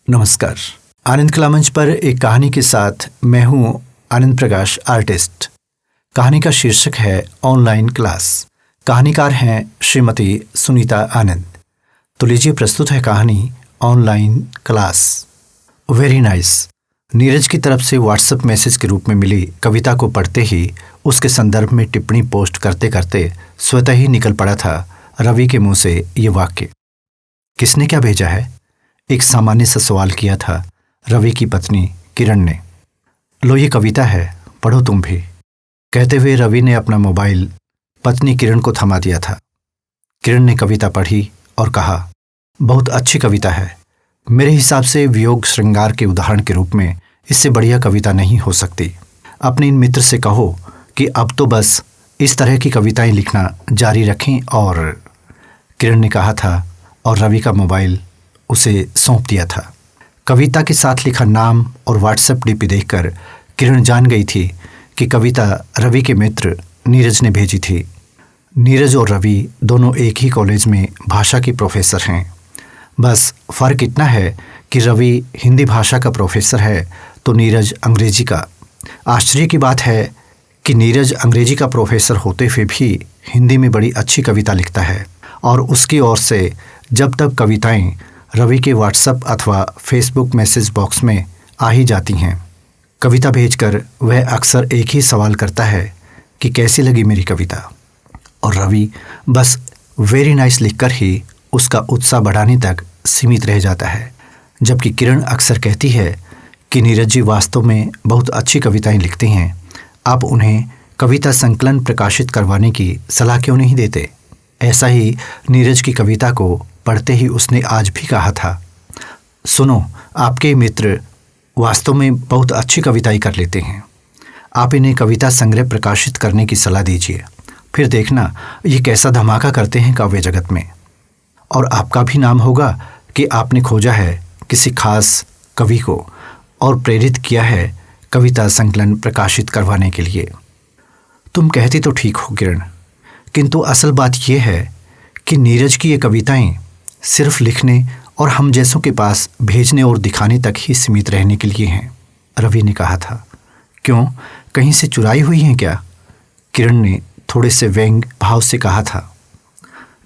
नमस्कार। आनंद कला मंच पर एक कहानी के साथ मैं हूं आनंद प्रकाश, आर्टिस्ट। कहानी का शीर्षक है ऑनलाइन क्लास। कहानीकार हैं श्रीमती सुनीता आनंद। तो लीजिए, प्रस्तुत है कहानी online class. Very nice. Neeraj की तरफ से व्हाट्सएप मैसेज के रूप में मिली कविता को पढ़ते ही उसके संदर्भ में टिप्पणी पोस्ट करते करते स्वतः ही निकल पड़ा था रवि के मुंह से ये वाक्य। किसने क्या भेजा है? एक सामान्य सा सवाल किया था रवि की पत्नी किरण ने। लो, ये कविता है, पढ़ो तुम भी, कहते हुए रवि ने अपना मोबाइल पत्नी किरण को थमा दिया था। किरण ने कविता पढ़ी और कहा, बहुत अच्छी कविता है। मेरे हिसाब से वियोग श्रृंगार के उदाहरण के रूप में इससे बढ़िया कविता नहीं हो सकती। अपने इन मित्र से कहो कि अब तो बस इस तरह की कविताएं लिखना जारी रखें। और किरण ने कहा था और रवि का मोबाइल उसे सौंप दिया था। कविता के साथ लिखा नाम और व्हाट्सएप डीपी देखकर किरण जान गई थी कि कविता रवि के मित्र नीरज ने भेजी थी। नीरज और रवि दोनों एक ही कॉलेज में भाषा के प्रोफेसर हैं। बस फ़र्क इतना है कि रवि हिंदी भाषा का प्रोफेसर है तो नीरज अंग्रेजी का। आश्चर्य की बात है कि नीरज अंग्रेजी का प्रोफेसर होते हुए भी हिंदी में बड़ी अच्छी कविता लिखता है और उसकी ओर से जब तक कविताएं रवि के व्हाट्सएप अथवा फेसबुक मैसेज बॉक्स में आ ही जाती हैं। कविता भेजकर वह अक्सर एक ही सवाल करता है कि कैसी लगी मेरी कविता, और रवि बस वेरी नाइस लिखकर ही उसका उत्साह बढ़ाने तक सीमित रह जाता है। जबकि किरण अक्सर कहती है कि नीरज जी वास्तव में बहुत अच्छी कविताएं लिखते हैं, आप उन्हें कविता संकलन प्रकाशित करवाने की सलाह क्यों नहीं देते? ऐसा ही नीरज की कविता को पढ़ते ही उसने आज भी कहा था, सुनो, आपके मित्र वास्तव में बहुत अच्छी कविताएं कर लेते हैं, आप इन्हें कविता संग्रह प्रकाशित करने की सलाह दीजिए, फिर देखना ये कैसा धमाका करते हैं काव्य जगत में। और आपका भी नाम होगा कि आपने खोजा है किसी खास कवि को और प्रेरित किया है कविता संकलन प्रकाशित करवाने के लिए। तुम कहती तो ठीक हो किरण, किंतु असल बात यह है कि नीरज की ये कविताएं सिर्फ लिखने और हम जैसों के पास भेजने और दिखाने तक ही सीमित रहने के लिए हैं, रवि ने कहा था। क्यों, कहीं से चुराई हुई हैं क्या? किरण ने थोड़े से व्यंग भाव से कहा था।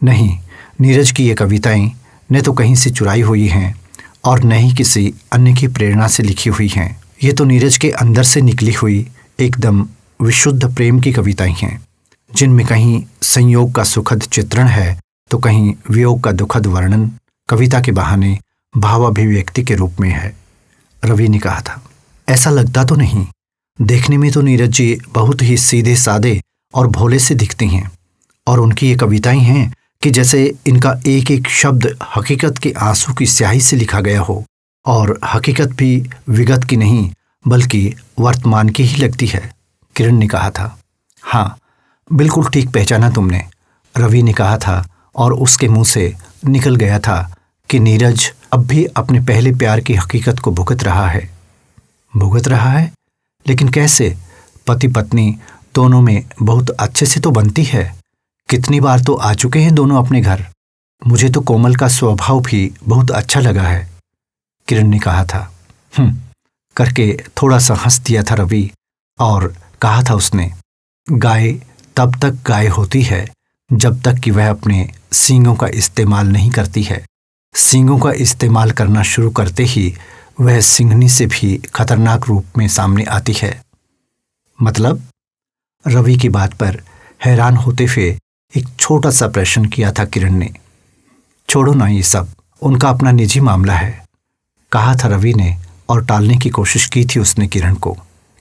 नहीं, नीरज की ये कविताएं न तो कहीं से चुराई हुई हैं और न ही किसी अन्य की प्रेरणा से लिखी हुई हैं। ये तो नीरज के अंदर से निकली हुई एकदम विशुद्ध प्रेम की कविताएं हैं, जिनमें कहीं संयोग का सुखद चित्रण है तो कहीं वियोग का दुखद वर्णन कविता के बहाने भावाभिव्यक्ति के रूप में है, रवि ने कहा था। ऐसा लगता तो नहीं, देखने में तो नीरज जी बहुत ही सीधे सादे और भोले से दिखते हैं, और उनकी ये कविताएं हैं कि जैसे इनका एक एक शब्द हकीकत के आंसू की स्याही से लिखा गया हो, और हकीकत भी विगत की नहीं बल्कि वर्तमान की ही लगती है, किरण ने कहा था। हाँ, बिल्कुल ठीक पहचाना तुमने, रवि ने कहा था, और उसके मुंह से निकल गया था कि नीरज अब भी अपने पहले प्यार की हकीकत को भुगत रहा है। भुगत रहा है? लेकिन कैसे? पति पत्नी दोनों में बहुत अच्छे से तो बनती है। कितनी बार तो आ चुके हैं दोनों अपने घर। मुझे तो कोमल का स्वभाव भी बहुत अच्छा लगा है, किरण ने कहा था। करके थोड़ा सा हंस दिया था रवि और कहा था उसने, गाय तब तक गाय होती है जब तक कि वह अपने सींगों का इस्तेमाल नहीं करती है। सींगों का इस्तेमाल करना शुरू करते ही वह सिंघनी से भी खतरनाक रूप में सामने आती है। मतलब? रवि की बात पर हैरान होते हुए एक छोटा सा प्रश्न किया था किरण ने। छोड़ो ना ये सब, उनका अपना निजी मामला है, कहा था रवि ने, और टालने की कोशिश की थी उसने किरण को।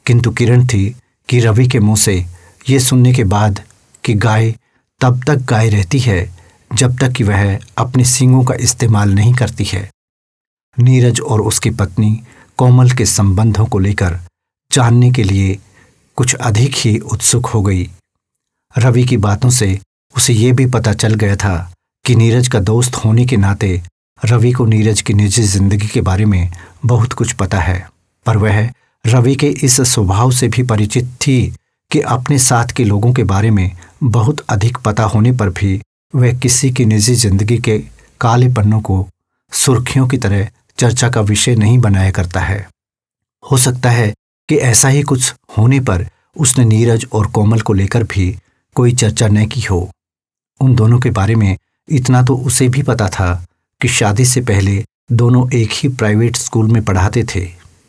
किंतु किरण थी कि रवि के मुंह से ये सुनने के बाद कि गाय तब तक गाय रहती है जब तक कि वह अपने सींगों का इस्तेमाल नहीं करती है, नीरज और उसकी पत्नी कोमल के संबंधों को लेकर जानने के लिए कुछ अधिक ही उत्सुक हो गई। रवि की बातों से उसे ये भी पता चल गया था कि नीरज का दोस्त होने के नाते रवि को नीरज की निजी जिंदगी के बारे में बहुत कुछ पता है, पर वह रवि के इस स्वभाव से भी परिचित थी कि अपने साथ के लोगों के बारे में बहुत अधिक पता होने पर भी वह किसी की निजी जिंदगी के काले पन्नों को सुर्खियों की तरह चर्चा का विषय नहीं बनाया करता है। हो सकता है कि ऐसा ही कुछ होने पर उसने नीरज और कोमल को लेकर भी कोई चर्चा न की हो। उन दोनों के बारे में इतना तो उसे भी पता था कि शादी से पहले दोनों एक ही प्राइवेट स्कूल में पढ़ाते थे।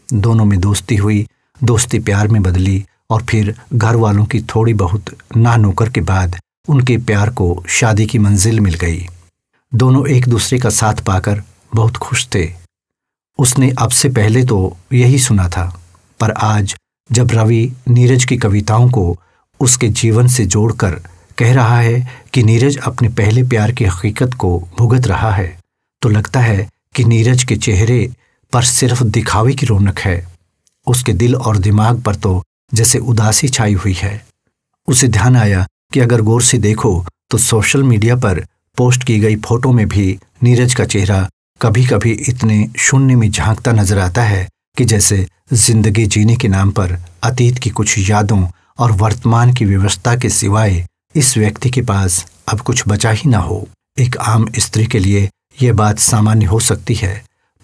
दोनों में दोस्ती हुई, दोस्ती प्यार में बदली और फिर घर वालों की थोड़ी बहुत ना नोकर के बाद उनके प्यार को शादी की मंजिल मिल गई। दोनों एक दूसरे का साथ पाकर बहुत खुश थे। उसने अब से पहले तो यही सुना था, पर आज जब रवि नीरज की कविताओं को उसके जीवन से जोड़कर कह रहा है कि नीरज अपने पहले प्यार की हकीकत को भुगत रहा है, तो लगता है कि नीरज के चेहरे पर सिर्फ दिखावे की रौनक है। उसके दिल और दिमाग पर तो जैसे उदासी छाई हुई है। उसे ध्यान आया कि अगर गौर से देखो तो सोशल मीडिया पर पोस्ट की गई फोटो में भी नीरज का चेहरा कभी कभी इतने शून्य में झांकता नजर आता है कि जैसे जिंदगी जीने के नाम पर अतीत की कुछ यादों और वर्तमान की व्यवस्था के सिवाय इस व्यक्ति के पास अब कुछ बचा ही ना हो। एक आम स्त्री के लिए यह बात सामान्य हो सकती है,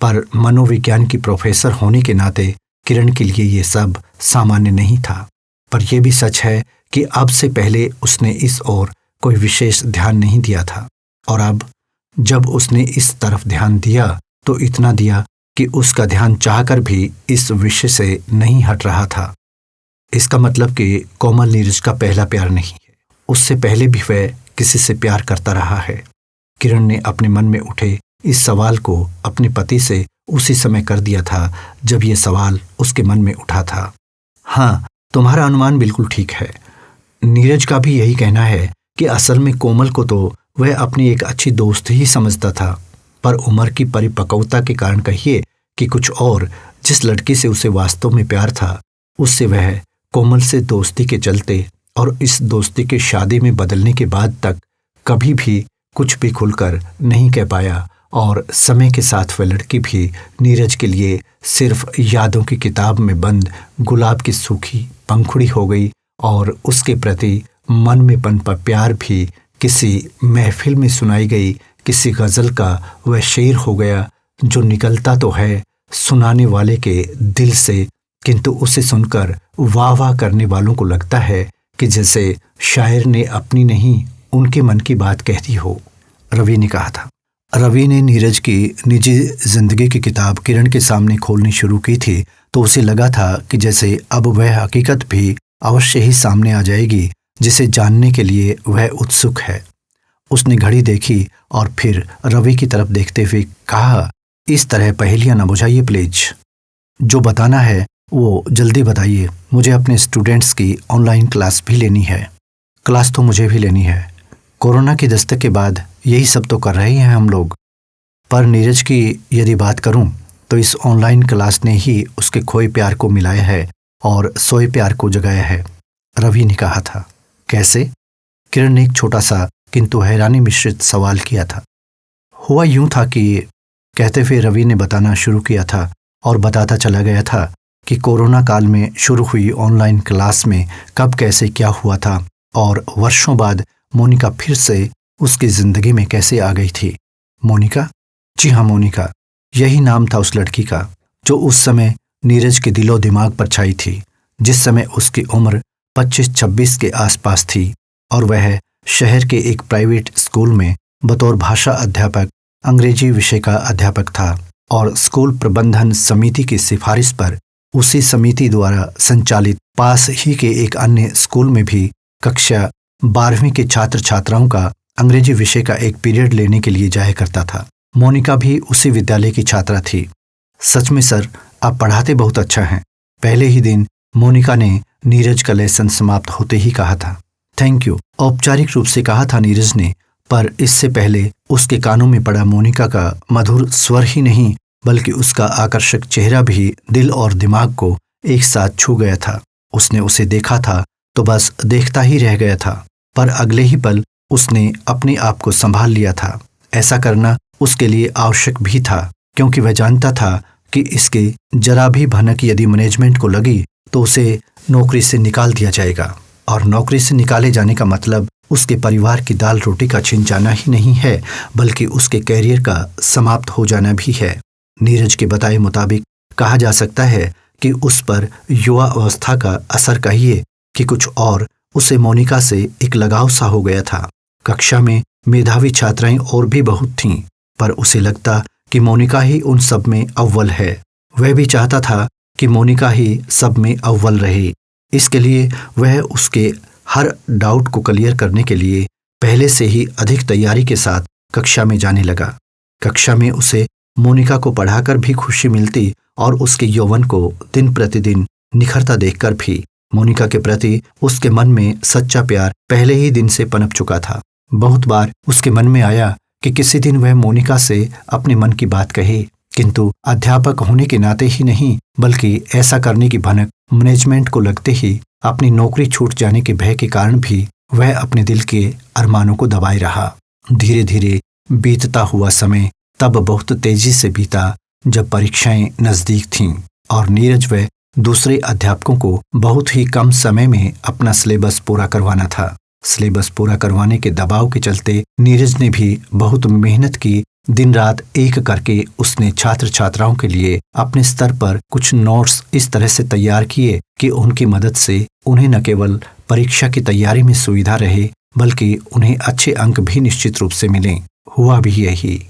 पर मनोविज्ञान की प्रोफेसर होने के नाते किरण के लिए ये सब सामान्य नहीं था। पर यह भी सच है कि अब से पहले उसने इस ओर कोई विशेष ध्यान नहीं दिया था, और अब जब उसने इस तरफ ध्यान दिया तो इतना दिया कि उसका ध्यान चाहकर भी इस विषय से नहीं हट रहा था। इसका मतलब कि कोमल नीरज का पहला प्यार नहीं है। उससे पहले भी वह किसी से प्यार करता रहा है। किरण ने अपने मन में उठे इस सवाल को अपने पति से उसी समय कर दिया था जब यह सवाल उसके मन में उठा था। हाँ, तुम्हारा अनुमान बिल्कुल ठीक है। नीरज का भी यही कहना है कि असल में कोमल को तो वह अपनी एक अच्छी दोस्त ही समझता था, पर उम्र की परिपक्वता के कारण कहिए कि कुछ और, जिस लड़की से उसे वास्तव में प्यार था उससे वह कोमल से दोस्ती के चलते और इस दोस्ती के शादी में बदलने के बाद तक कभी भी कुछ भी खुलकर नहीं कह पाया, और समय के साथ वह लड़की भी नीरज के लिए सिर्फ यादों की किताब में बंद गुलाब की सूखी पंखुड़ी हो गई, और उसके प्रति मन में पनपा प्यार भी किसी महफिल में सुनाई गई किसी गजल का वह शेर हो गया जो निकलता तो है सुनाने वाले के दिल से, किंतु उसे सुनकर वाह वाह करने वालों को लगता है कि जैसे शायर ने अपनी नहीं उनके मन की बात कहती हो। रवि ने कहा था। रवि ने नीरज की निजी जिंदगी की किताब किरण के सामने खोलनी शुरू की थी तो उसे लगा था कि जैसे अब वह हकीकत भी अवश्य ही सामने आ जाएगी जिसे जानने के लिए वह उत्सुक है। उसने घड़ी देखी और फिर रवि की तरफ देखते हुए कहा, इस तरह पहेलियां न बुझाइए प्लीज। जो बताना है वो जल्दी बताइए, मुझे अपने स्टूडेंट्स की ऑनलाइन क्लास भी लेनी है। क्लास तो मुझे भी लेनी है। कोरोना की दस्तक के बाद यही सब तो कर रहे हैं हम लोग। पर नीरज की यदि बात करूं तो इस ऑनलाइन क्लास ने ही उसके खोए प्यार को मिलाया है और सोए प्यार को जगाया है। रवि ने कहा था। कैसे? किरण ने एक छोटा सा किंतु हैरानी मिश्रित सवाल किया था। हुआ यूं था कि कहते हुए रवि ने बताना शुरू किया था और बताता चला गया था कि कोरोना काल में शुरू हुई ऑनलाइन क्लास में कब कैसे क्या हुआ था और वर्षों बाद मोनिका फिर से उसकी जिंदगी में कैसे आ गई थी। मोनिका? जी हाँ, मोनिका। यही नाम था उस लड़की का जो उस समय नीरज के दिलो दिमाग पर छाई थी, जिस समय उसकी उम्र 25-26 के आसपास थी और वह शहर के एक प्राइवेट स्कूल में बतौर भाषा अध्यापक अंग्रेजी विषय का अध्यापक था और स्कूल प्रबंधन समिति की सिफारिश पर उसी समिति द्वारा संचालित पास ही के एक अन्य स्कूल में भी कक्षा 12वीं के छात्र छात्राओं का अंग्रेजी विषय का एक पीरियड लेने के लिए जाया करता था। मोनिका भी उसी विद्यालय की छात्रा थी। सच में सर, आप पढ़ाते बहुत अच्छा हैं। पहले ही दिन मोनिका ने नीरज का लेसन समाप्त होते ही कहा था। थैंक यू, औपचारिक रूप से कहा था नीरज ने, पर इससे पहले उसके कानों में पड़ा मोनिका का मधुर स्वर ही नहीं बल्कि उसका आकर्षक चेहरा भी दिल और दिमाग को एक साथ छू गया था। उसने उसे देखा था तो बस देखता ही रह गया था, पर अगले ही पल उसने अपने आप को संभाल लिया था। ऐसा करना उसके लिए आवश्यक भी था क्योंकि वह जानता था कि इसके जरा भी भनक यदि मैनेजमेंट को लगी तो उसे नौकरी से निकाल दिया जाएगा, और नौकरी से निकाले जाने का मतलब उसके परिवार की दाल रोटी का छिन जाना ही नहीं है बल्कि उसके कैरियर का समाप्त हो जाना भी है। नीरज के बताए मुताबिक कहा जा सकता है कि उस पर युवा अवस्था का असर कहिए कि कुछ और, उसे मोनिका से एक लगाव सा हो गया था। कक्षा में मेधावी छात्राएं और भी बहुत थीं, पर उसे लगता कि मोनिका ही उन सब में अव्वल है। वह भी चाहता था कि मोनिका ही सब में अव्वल रहे। इसके लिए वह उसके हर डाउट को क्लियर करने के लिए पहले से ही अधिक तैयारी के साथ कक्षा में जाने लगा। कक्षा में उसे मोनिका को पढ़ाकर भी खुशी मिलती और उसके यौवन को दिन प्रतिदिन निखरता देखकर भी मोनिका के प्रति उसके मन में सच्चा प्यार पहले ही दिन से पनप चुका था। बहुत बार उसके मन में आया कि किसी दिन वह मोनिका से अपने मन की बात कहे, किंतु अध्यापक होने के नाते ही नहीं बल्कि ऐसा करने की भनक मैनेजमेंट को लगते ही अपनी नौकरी छूट जाने के भय के कारण भी वह अपने दिल के अरमानों को दबाए रहा। धीरे धीरे बीतता हुआ समय तब बहुत तेजी से बीता जब परीक्षाएं नजदीक थीं और नीरज व दूसरे अध्यापकों को बहुत ही कम समय में अपना सिलेबस पूरा करवाना था। सिलेबस पूरा करवाने के दबाव के चलते नीरज ने भी बहुत मेहनत की। दिन रात एक करके उसने छात्र छात्राओं के लिए अपने स्तर पर कुछ नोट्स इस तरह से तैयार किए कि उनकी मदद से उन्हें न केवल परीक्षा की तैयारी में सुविधा रहे बल्कि उन्हें अच्छे अंक भी निश्चित रूप से मिलें। हुआ भी यही।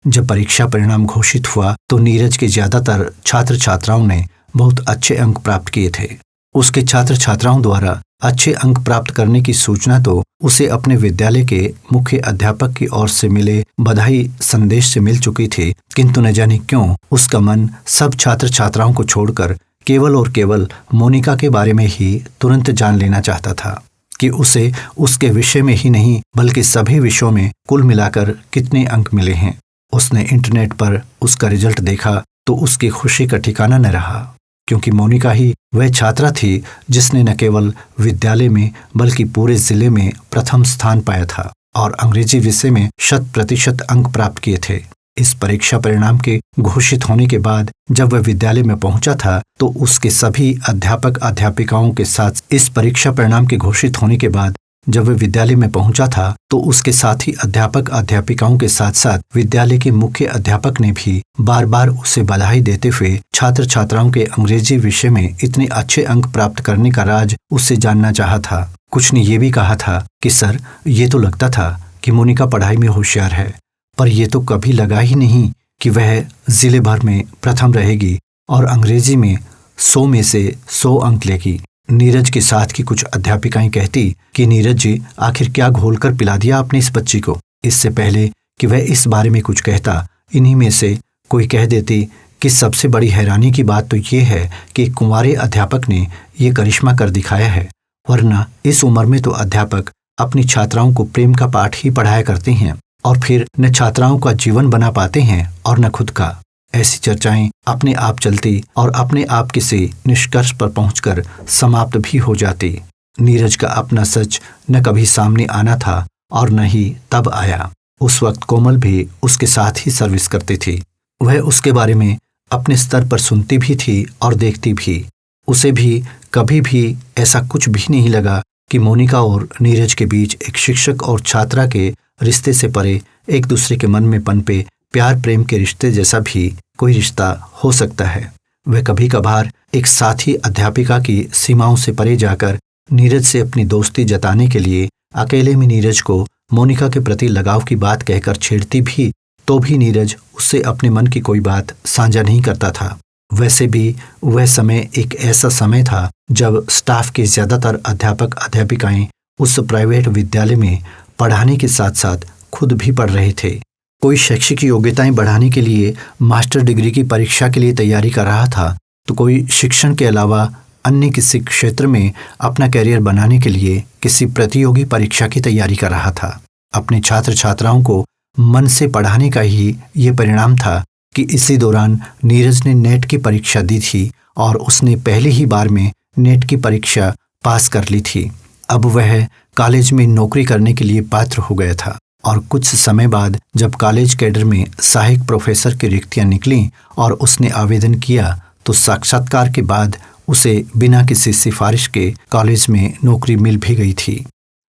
जब परीक्षा परिणाम घोषित हुआ तो नीरज के ज्यादातर छात्र छात्राओं ने बहुत अच्छे अंक प्राप्त किए थे। उसके छात्र छात्राओं द्वारा अच्छे अंक प्राप्त करने की सूचना तो उसे अपने विद्यालय के मुख्य अध्यापक की ओर से मिले बधाई संदेश से मिल चुकी थी, किंतु न जाने क्यों उसका मन सब छात्र छात्राओं को छोड़कर केवल और केवल मोनिका के बारे में ही तुरंत जान लेना चाहता था कि उसे उसके विषय में ही नहीं बल्कि सभी विषयों में कुल मिलाकर कितने अंक मिले हैं। उसने इंटरनेट पर उसका रिजल्ट देखा तो उसकी खुशी का ठिकाना न रहा, क्योंकि मोनिका ही वह छात्रा थी जिसने न केवल विद्यालय में बल्कि पूरे जिले में प्रथम स्थान पाया था और अंग्रेजी विषय में 100% अंक प्राप्त किए थे। इस परीक्षा परिणाम के घोषित होने के बाद जब वह विद्यालय में पहुंचा था तो उसके सभी अध्यापक अध्यापिकाओं के साथ इस परीक्षा परिणाम के घोषित होने के बाद जब वह विद्यालय में पहुंचा था तो उसके साथी अध्यापक अध्यापिकाओं के साथ साथ विद्यालय के मुख्य अध्यापक ने भी बार बार उसे बधाई देते हुए छात्र छात्राओं के अंग्रेजी विषय में इतने अच्छे अंक प्राप्त करने का राज उससे जानना चाहा था। कुछ ने यह भी कहा था कि सर, ये तो लगता था कि मोनिका पढ़ाई में होशियार है, पर यह तो कभी लगा ही नहीं कि वह जिले भर में प्रथम रहेगी और अंग्रेजी में 100 में से 100 अंक लेगी। नीरज के साथ की कुछ अध्यापिकाएं कहती कि नीरज जी, आखिर क्या घोलकर पिला दिया आपने इस बच्ची को। इससे पहले कि वह इस बारे में कुछ कहता, इन्हीं में से कोई कह देती कि सबसे बड़ी हैरानी की बात तो ये है कि कुंवारे अध्यापक ने ये करिश्मा कर दिखाया है, वरना इस उम्र में तो अध्यापक अपनी छात्राओं को प्रेम का पाठ ही पढ़ाया करते हैं और फिर न छात्राओं का जीवन बना पाते हैं और न खुद का। ऐसी चर्चाएं अपने आप चलती और अपने आप किसी निष्कर्ष पर पहुंचकर समाप्त भी हो जाती। नीरज का अपना सच न कभी सामने आना था और न ही तब आया। उस वक्त कोमल भी उसके साथ ही सर्विस करती थी। वह उसके बारे में अपने स्तर पर सुनती भी थी और देखती भी। उसे भी कभी भी ऐसा कुछ भी नहीं लगा कि मोनिका और नीरज के बीच एक शिक्षक और छात्रा के रिश्ते से परे एक दूसरे के मन में पनपे प्यार प्रेम के रिश्ते जैसा भी कोई रिश्ता हो सकता है। वह कभी कभार एक साथी अध्यापिका की सीमाओं से परे जाकर नीरज से अपनी दोस्ती जताने के लिए अकेले में नीरज को मोनिका के प्रति लगाव की बात कहकर छेड़ती भी, तो भी नीरज उससे अपने मन की कोई बात साझा नहीं करता था। वैसे भी वह समय एक ऐसा समय था जब स्टाफ के ज्यादातर अध्यापक अध्यापिकाएं उस प्राइवेट विद्यालय में पढ़ाने के साथ साथ खुद भी पढ़ रहे थे। कोई शैक्षिक योग्यताएं बढ़ाने के लिए मास्टर डिग्री की परीक्षा के लिए तैयारी कर रहा था, तो कोई शिक्षण के अलावा अन्य किसी क्षेत्र में अपना करियर बनाने के लिए किसी प्रतियोगी परीक्षा की तैयारी कर रहा था। अपने छात्र छात्राओं को मन से पढ़ाने का ही ये परिणाम था कि इसी दौरान नीरज ने नेट की परीक्षा दी थी और उसने पहली ही बार में नेट की परीक्षा पास कर ली थी। अब वह कॉलेज में नौकरी करने के लिए पात्र हो गया था और कुछ समय बाद जब कॉलेज कैडर में सहायक प्रोफेसर की रिक्तियां निकलीं और उसने आवेदन किया तो साक्षात्कार के बाद उसे बिना किसी सिफारिश के कॉलेज में नौकरी मिल भी गई थी।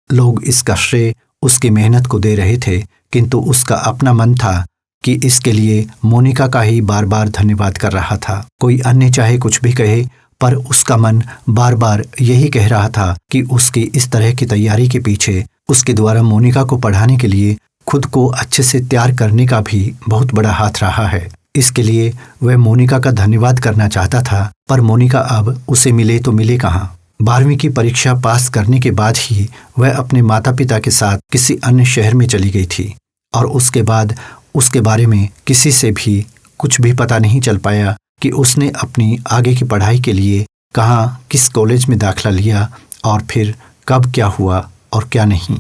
लोग इसका श्रेय उसकी मेहनत को दे रहे थे, किंतु उसका अपना मन था कि इसके लिए मोनिका का ही बार बार धन्यवाद कर रहा था। कोई अन्य चाहे कुछ भी कहे, पर उसका मन बार बार यही कह रहा था कि उसकी इस तरह की तैयारी के पीछे उसके द्वारा मोनिका को पढ़ाने के लिए खुद को अच्छे से तैयार करने का भी बहुत बड़ा हाथ रहा है। इसके लिए वह मोनिका का धन्यवाद करना चाहता था, पर मोनिका अब उसे मिले तो मिले कहाँ। 12वीं की परीक्षा पास करने के बाद ही वह अपने माता पिता के साथ किसी अन्य शहर में चली गई थी और उसके बाद उसके बारे में किसी से भी कुछ भी पता नहीं चल पाया कि उसने अपनी आगे की पढ़ाई के लिए कहाँ किस कॉलेज में दाखिला लिया और फिर कब क्या हुआ और क्या नहीं।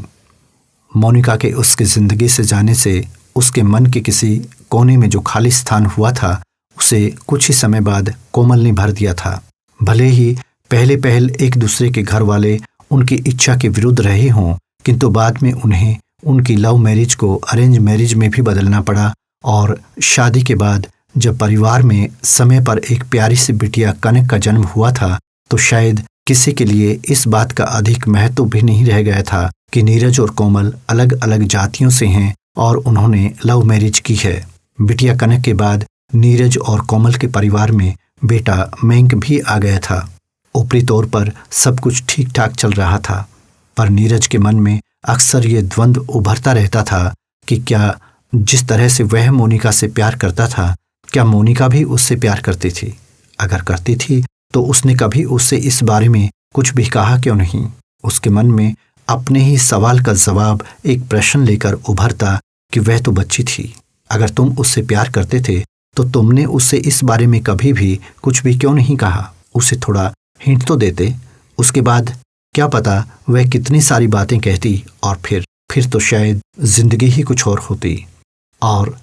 मोनिका के उसकी ज़िंदगी से जाने से उसके मन के किसी कोने में जो खाली स्थान हुआ था उसे कुछ ही समय बाद कोमल ने भर दिया था। भले ही पहले पहल एक दूसरे के घर वाले उनकी इच्छा के विरुद्ध रहे हों, किंतु बाद में उन्हें उनकी लव मैरिज को अरेंज मैरिज में भी बदलना पड़ा और शादी के बाद जब परिवार में समय पर एक प्यारी सी बिटिया कनक का जन्म हुआ था तो शायद किसी के लिए इस बात का अधिक महत्व भी नहीं रह गया था कि नीरज और कोमल अलग अलग जातियों से हैं और उन्होंने लव मैरिज की है। बिटिया कनक के बाद नीरज और कोमल के परिवार में बेटा मयंक भी आ गया था। ऊपरी तौर पर सब कुछ ठीक ठाक चल रहा था, पर नीरज के मन में अक्सर ये द्वंद्व उभरता रहता था कि क्या जिस तरह से वह मोनिका से प्यार करता था, क्या मोनिका भी उससे प्यार करती थी? अगर करती थी तो उसने कभी उससे इस बारे में कुछ भी कहा क्यों नहीं? उसके मन में अपने ही सवाल का जवाब एक प्रश्न लेकर उभरता कि वह तो बच्ची थी। अगर तुम उससे प्यार करते थे तो तुमने उससे इस बारे में कभी भी कुछ भी क्यों नहीं कहा? उसे थोड़ा हिंट तो देते। उसके बाद क्या पता वह कितनी सारी बातें कहती और फिर तो शायद जिंदगी ही कुछ और होती। और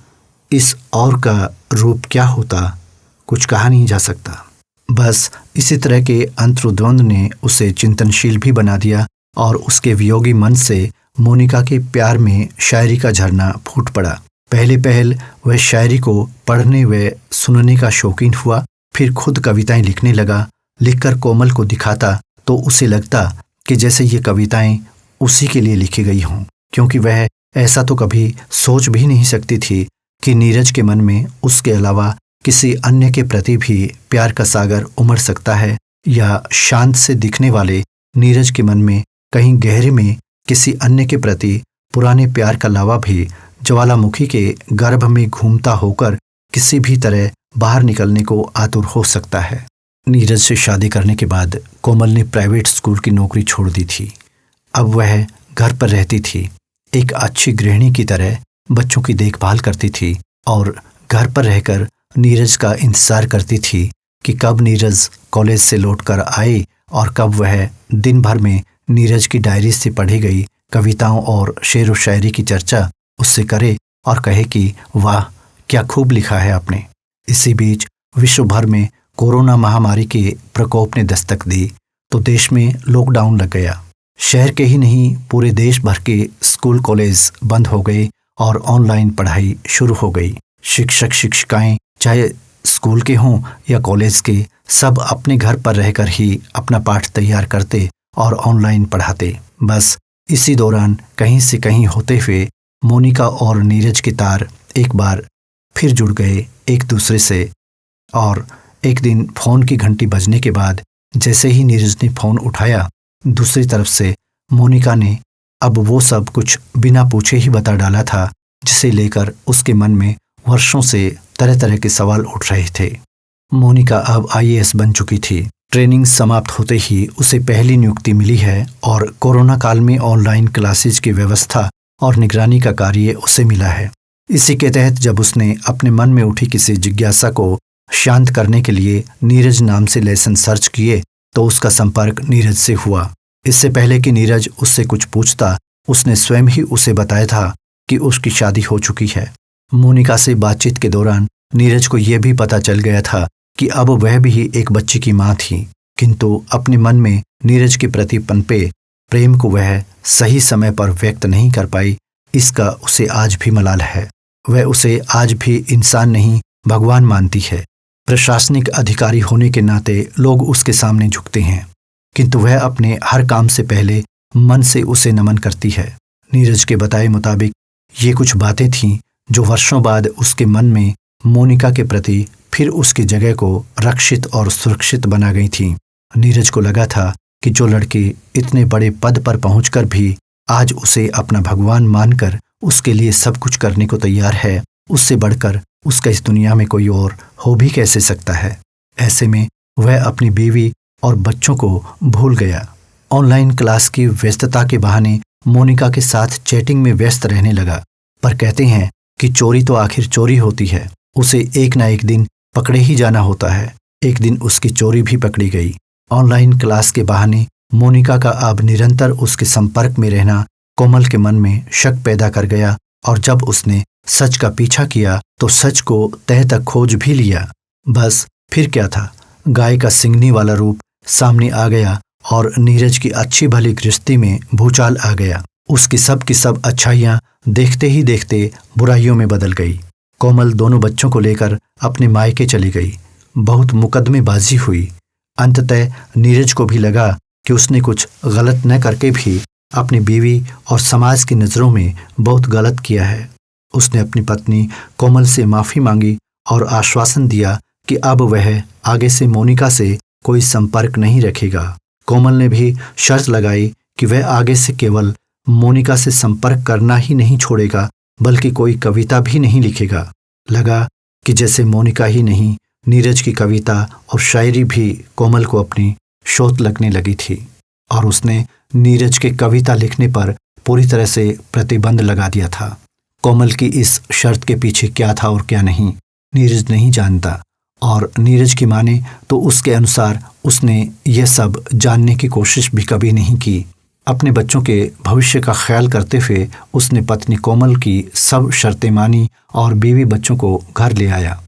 इस और का रूप क्या होता, कुछ कहा नहीं जा सकता। बस इसी तरह के अंतर्द्वंद ने उसे चिंतनशील भी बना दिया और उसके वियोगी मन से मोनिका के प्यार में शायरी का झरना फूट पड़ा। पहले पहल वह शायरी को पढ़ने व सुनने का शौकीन हुआ, फिर खुद कविताएं लिखने लगा। लिखकर कोमल को दिखाता तो उसे लगता कि जैसे ये कविताएं उसी के लिए लिखी गई हों, क्योंकि वह ऐसा तो कभी सोच भी नहीं सकती थी कि नीरज के मन में उसके अलावा किसी अन्य के प्रति भी प्यार का सागर उमड़ सकता है, या शांत से दिखने वाले नीरज के मन में कहीं गहरे में किसी अन्य के प्रति पुराने प्यार का लावा भी ज्वालामुखी के गर्भ में घूमता होकर किसी भी तरह बाहर निकलने को आतुर हो सकता है। नीरज से शादी करने के बाद कोमल ने प्राइवेट स्कूल की नौकरी छोड़ दी थी। अब वह घर पर रहती थी, एक अच्छी गृहिणी की तरह बच्चों की देखभाल करती थी और घर पर रहकर नीरज का इंतजार करती थी कि कब नीरज कॉलेज से लौटकर आए और कब वह दिन भर में नीरज की डायरी से पढ़ी गई कविताओं और शेर व शायरी की चर्चा उससे करे और कहे कि वाह क्या खूब लिखा है आपने। इसी बीच विश्व भर में कोरोना महामारी के प्रकोप ने दस्तक दी तो देश में लॉकडाउन लग गया। शहर के ही नहीं पूरे देश भर के स्कूल कॉलेज बंद हो गए और ऑनलाइन पढ़ाई शुरू हो गई। शिक्षक शिक्षिकाएं चाहे स्कूल के हों या कॉलेज के, सब अपने घर पर रहकर ही अपना पाठ तैयार करते और ऑनलाइन पढ़ाते। बस इसी दौरान कहीं से कहीं होते हुए मोनिका और नीरज के तार एक बार फिर जुड़ गए एक दूसरे से। और एक दिन फोन की घंटी बजने के बाद जैसे ही नीरज ने फोन उठाया, दूसरी तरफ से मोनिका ने अब वो सब कुछ बिना पूछे ही बता डाला था जिसे लेकर उसके मन में वर्षों से तरह तरह के सवाल उठ रहे थे। मोनिका अब IAS बन चुकी थी। ट्रेनिंग समाप्त होते ही उसे पहली नियुक्ति मिली है और कोरोना काल में ऑनलाइन क्लासेज की व्यवस्था और निगरानी का कार्य उसे मिला है। इसी के तहत जब उसने अपने मन में उठी किसी जिज्ञासा को शांत करने के लिए नीरज नाम से लेसन सर्च किए तो उसका संपर्क नीरज से हुआ। इससे पहले कि नीरज उससे कुछ पूछता, उसने स्वयं ही उसे बताया था कि उसकी शादी हो चुकी है। मोनिका से बातचीत के दौरान नीरज को यह भी पता चल गया था कि अब वह भी एक बच्ची की मां थी, किंतु अपने मन में नीरज के प्रति पनपे प्रेम को वह सही समय पर व्यक्त नहीं कर पाई। इसका उसे आज भी मलाल है। वह उसे आज भी इंसान नहीं भगवान मानती है। प्रशासनिक अधिकारी होने के नाते लोग उसके सामने झुकते हैं, किंतु वह अपने हर काम से पहले मन से उसे नमन करती है। नीरज के बताए मुताबिक ये कुछ बातें थीं जो वर्षों बाद उसके मन में मोनिका के प्रति फिर उसकी जगह को रक्षित और सुरक्षित बना गई थी। नीरज को लगा था कि जो लड़की इतने बड़े पद पर पहुंचकर भी आज उसे अपना भगवान मानकर उसके लिए सब कुछ करने को तैयार है, उससे बढ़कर उसका इस दुनिया में कोई और हो भी कैसे सकता है। ऐसे में वह अपनी बीवी और बच्चों को भूल गया। ऑनलाइन क्लास की व्यस्तता के बहाने मोनिका के साथ चैटिंग में व्यस्त रहने लगा। पर कहते हैं कि चोरी तो आखिर चोरी होती है, उसे एक ना एक दिन पकड़े ही जाना होता है। एक दिन उसकी चोरी भी पकड़ी गई। ऑनलाइन क्लास के बहाने मोनिका का अब निरंतर उसके संपर्क में रहना कोमल के मन में शक पैदा कर गया, और जब उसने सच का पीछा किया तो सच को तह तक खोज भी लिया। बस फिर क्या था, गाय का सिंगनी वाला रूप सामने आ गया और नीरज की अच्छी भली गृहस्थी में भूचाल आ गया। उसकी सब की सब अच्छाइयाँ देखते ही देखते बुराइयों में बदल गई। कोमल दोनों बच्चों को लेकर अपने मायके चली गई। बहुत मुकदमेबाजी हुई। अंततः नीरज को भी लगा कि उसने कुछ गलत न करके भी अपनी बीवी और समाज की नज़रों में बहुत गलत किया है। उसने अपनी पत्नी कोमल से माफ़ी मांगी और आश्वासन दिया कि अब वह आगे से मोनिका से कोई संपर्क नहीं रखेगा। कोमल ने भी शर्त लगाई कि वह आगे से केवल मोनिका से संपर्क करना ही नहीं छोड़ेगा, बल्कि कोई कविता भी नहीं लिखेगा। लगा कि जैसे मोनिका ही नहीं, नीरज की कविता और शायरी भी कोमल को अपनी शोध लगने लगी थी, और उसने नीरज के कविता लिखने पर पूरी तरह से प्रतिबंध लगा दिया था। कोमल की इस शर्त के पीछे क्या था और क्या नहीं, नीरज नहीं जानता, और नीरज की माने तो उसके अनुसार उसने यह सब जानने की कोशिश भी कभी नहीं की। अपने बच्चों के भविष्य का ख्याल करते हुए उसने पत्नी कोमल की सब शर्तें मानी और बीवी बच्चों को घर ले आया।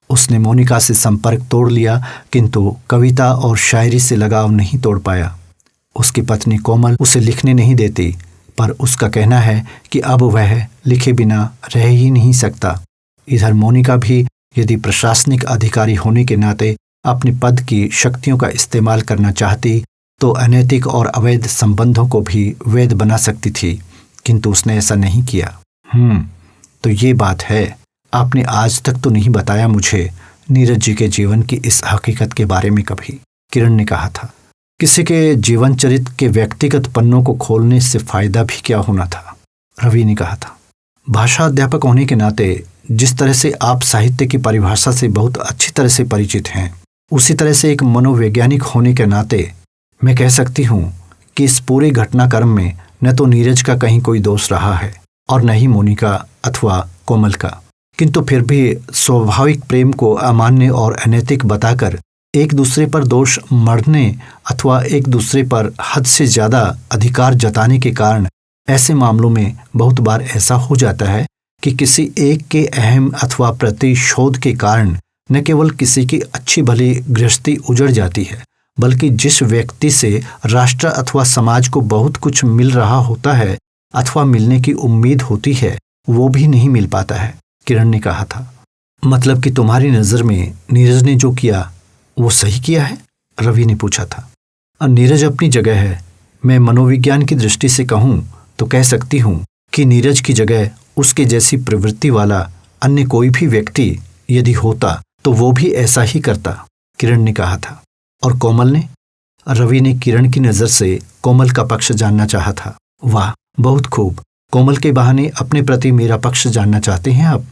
उसने मोनिका से संपर्क तोड़ लिया, किंतु कविता और शायरी से लगाव नहीं तोड़ पाया। उसकी पत्नी कोमल उसे लिखने नहीं देती, पर उसका कहना है कि अब वह लिखे बिना रह ही नहीं सकता। इधर मोनिका भी यदि प्रशासनिक अधिकारी होने के नाते अपने पद की शक्तियों का इस्तेमाल करना चाहती तो अनैतिक और अवैध संबंधों को भी वैध बना सकती थी, किंतु उसने ऐसा नहीं किया। तो ये बात है, आपने आज तक तो नहीं बताया मुझे नीरज जी के जीवन की इस हकीकत के बारे में कभी, किरण ने कहा था। किसी के जीवन चरित्र के व्यक्तिगत पन्नों को खोलने से फायदा भी क्या होना था, रवि ने कहा था। भाषा अध्यापक होने के नाते जिस तरह से आप साहित्य की परिभाषा से बहुत अच्छी तरह से परिचित हैं, उसी तरह से एक मनोवैज्ञानिक होने के नाते मैं कह सकती हूँ कि इस पूरे घटनाक्रम में न तो नीरज का कहीं कोई दोष रहा है और न ही मोनिका अथवा कोमल का, किंतु फिर भी स्वाभाविक प्रेम को अमान्य और अनैतिक बताकर एक दूसरे पर दोष मढ़ने अथवा एक दूसरे पर हद से ज़्यादा अधिकार जताने के कारण ऐसे मामलों में बहुत बार ऐसा हो जाता है कि किसी एक के अहम अथवा प्रतिशोध के कारण न केवल किसी की अच्छी भली गृहस्थी उजड़ जाती है, बल्कि जिस व्यक्ति से राष्ट्र अथवा समाज को बहुत कुछ मिल रहा होता है अथवा मिलने की उम्मीद होती है, वो भी नहीं मिल पाता है, किरण ने कहा था। मतलब कि तुम्हारी नज़र में नीरज ने जो किया वो सही किया है, रवि ने पूछा था। नीरज अपनी जगह है। मैं मनोविज्ञान की दृष्टि से कहूँ तो कह सकती हूँ कि नीरज की जगह उसके जैसी प्रवृत्ति वाला अन्य कोई भी व्यक्ति यदि होता तो वो भी ऐसा ही करता, किरण ने कहा था। और कोमल ने? रवि ने किरण की नज़र से कोमल का पक्ष जानना चाहा था। वाह, बहुत खूब, कोमल के बहाने अपने प्रति मेरा पक्ष जानना चाहते हैं आप,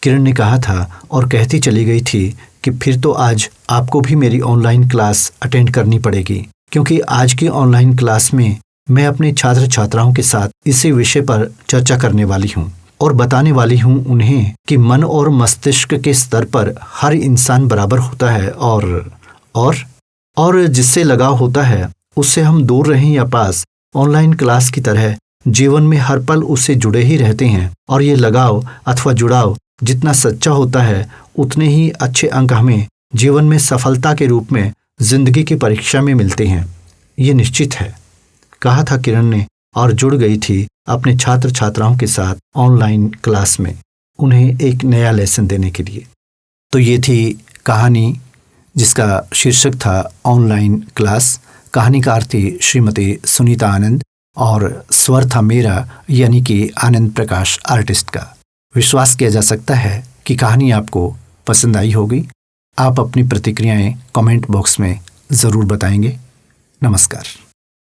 किरण ने कहा था, और कहती चली गई थी कि फिर तो आज आपको भी मेरी ऑनलाइन क्लास अटेंड करनी पड़ेगी, क्योंकि आज की ऑनलाइन क्लास में मैं अपने छात्र छात्राओं के साथ इसी विषय पर चर्चा करने वाली हूँ और बताने वाली हूँ उन्हें कि मन और मस्तिष्क के स्तर पर हर इंसान बराबर होता है और जिससे लगाव होता है उससे हम दूर रहें या पास, ऑनलाइन क्लास की तरह जीवन में हर पल उससे जुड़े ही रहते हैं, और ये लगाव अथवा जुड़ाव जितना सच्चा होता है उतने ही अच्छे अंक हमें जीवन में सफलता के रूप में जिंदगी की परीक्षा में मिलते हैं, ये निश्चित है, कहा था किरण ने, और जुड़ गई थी अपने छात्र छात्राओं के साथ ऑनलाइन क्लास में उन्हें एक नया लेसन देने के लिए। तो ये थी कहानी जिसका शीर्षक था ऑनलाइन क्लास। कहानीकार थी श्रीमती सुनीता आनंद और स्वर था मेरा यानी कि आनंद प्रकाश आर्टिस्ट का। विश्वास किया जा सकता है कि कहानी आपको पसंद आई होगी। आप अपनी प्रतिक्रियाएं कमेंट बॉक्स में ज़रूर बताएंगे। नमस्कार।